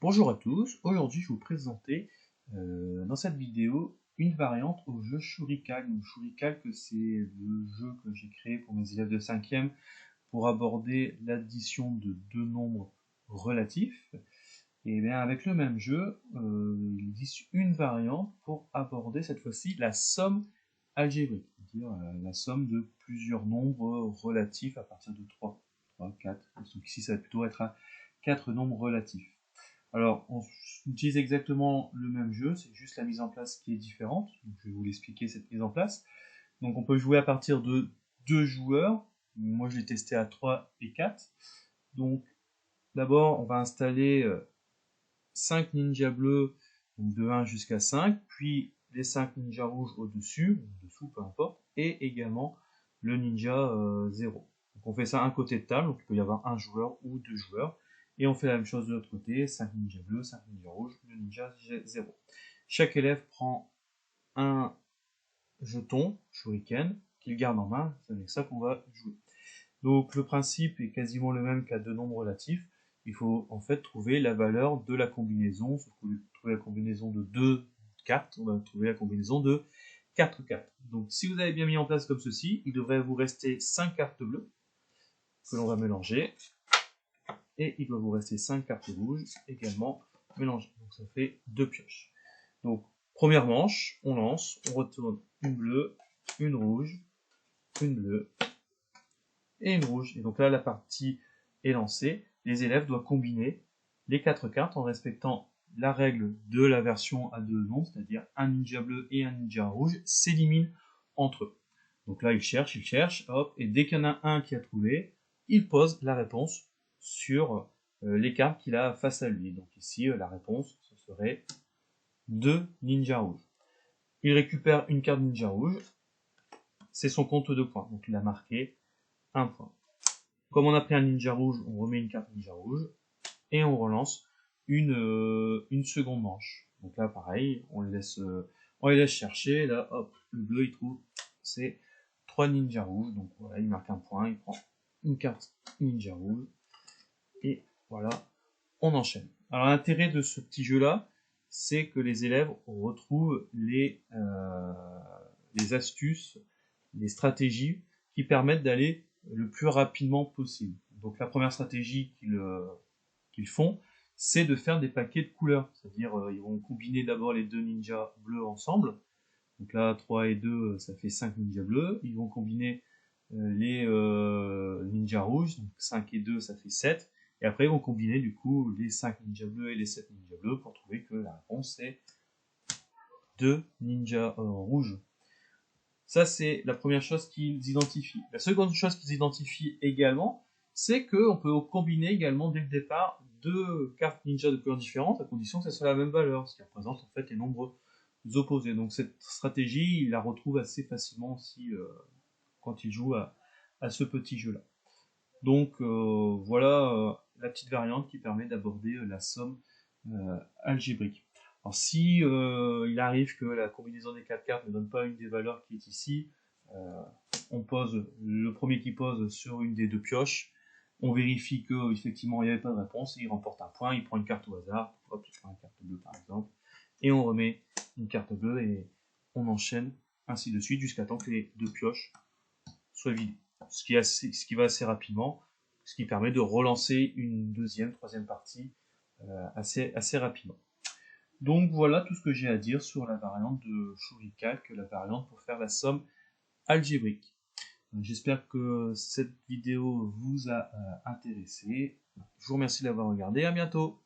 Bonjour à tous, aujourd'hui je vais vous présenter dans cette vidéo une variante au jeu Shurikalk. Donc, Shurikalk, c'est le jeu que j'ai créé pour mes élèves de 5e pour aborder l'addition de deux nombres relatifs. Et bien avec le même jeu, il existe une variante pour aborder cette fois-ci la somme algébrique, c'est-à-dire la somme de plusieurs nombres relatifs à partir de 3, 4. Donc ici ça va plutôt être à 4 nombres relatifs. Alors, on utilise exactement le même jeu, c'est juste la mise en place qui est différente. Donc, je vais vous l'expliquer cette mise en place. Donc, on peut jouer à partir de 2 joueurs. Moi, je l'ai testé à 3 et 4. Donc, d'abord, on va installer 5 ninjas bleus, donc de 1 jusqu'à 5, puis les 5 ninjas rouges au-dessus, dessous, peu importe, et également le ninja 0. Donc, on fait ça à un côté de table, donc il peut y avoir un joueur ou 2 joueurs. Et on fait la même chose de l'autre côté, 5 ninjas bleus, 5 ninjas rouges, le ninja 0. Chaque élève prend un jeton, shuriken, qu'il garde en main, c'est avec ça qu'on va jouer. Donc le principe est quasiment le même qu'à deux nombres relatifs. Il faut en fait trouver la valeur de la combinaison, sauf qu'au lieu de trouver la combinaison de 2 cartes, on va trouver la combinaison de 4 cartes. Donc si vous avez bien mis en place comme ceci, il devrait vous rester 5 cartes bleues, que l'on va mélanger. Et il doit vous rester 5 cartes rouges également mélangées. Donc ça fait 2 pioches. Donc première manche, on lance, on retourne une bleue, une rouge, une bleue et une rouge. Et donc là la partie est lancée. Les élèves doivent combiner les 4 cartes en respectant la règle de la version à deux nombres, c'est-à-dire un ninja bleu et un ninja rouge s'éliminent entre eux. Donc là il cherche, hop, et dès qu'il y en a un qui a trouvé, il pose la réponse sur les cartes qu'il a face à lui. Donc ici, la réponse, ce serait 2 ninja rouges. Il récupère une carte ninja rouge, c'est son compte de points. Donc il a marqué 1 point. Comme on a pris un ninja rouge, on remet une carte ninja rouge, et on relance une seconde manche. Donc là, pareil, on les laisse chercher. Là, hop, le bleu, il trouve, c'est 3 ninja rouges. Donc voilà, il marque un point, il prend une carte ninja rouge. Et voilà, on enchaîne. Alors l'intérêt de ce petit jeu-là, c'est que les élèves retrouvent les astuces, les stratégies qui permettent d'aller le plus rapidement possible. Donc la première stratégie qu'ils font, c'est de faire des paquets de couleurs. C'est-à-dire ils vont combiner d'abord les deux ninjas bleus ensemble. Donc là, 3 et 2, ça fait 5 ninjas bleus. Ils vont combiner les ninjas rouges. Donc 5 et 2, ça fait 7. Et après, ils vont combiner du coup les 5 ninjas bleus et les 7 ninjas bleus pour trouver que la réponse est 2 ninjas rouges. Ça, c'est la première chose qu'ils identifient. La seconde chose qu'ils identifient également, c'est qu'on peut combiner également dès le départ deux cartes ninja de couleurs différentes, à condition que ça soit la même valeur, ce qui représente en fait les nombres opposés. Donc cette stratégie, il la retrouve assez facilement aussi quand il joue à ce petit jeu-là. Donc voilà la petite variante qui permet d'aborder la somme algébrique. Alors si il arrive que la combinaison des 4 cartes ne donne pas une des valeurs qui est ici, on pose le premier qui pose sur une des deux pioches, on vérifie que effectivement il n'y avait pas de réponse, et il remporte un point, il prend une carte au hasard, hop, il prend une carte bleue par exemple, et on remet une carte bleue et on enchaîne ainsi de suite jusqu'à temps que les deux pioches soient vidées. Ce qui va assez rapidement, ce qui permet de relancer une deuxième, troisième partie assez rapidement. Donc voilà tout ce que j'ai à dire sur la variante de Shurikalk, la variante pour faire la somme algébrique. J'espère que cette vidéo vous a intéressé. Je vous remercie d'avoir regardé, à bientôt.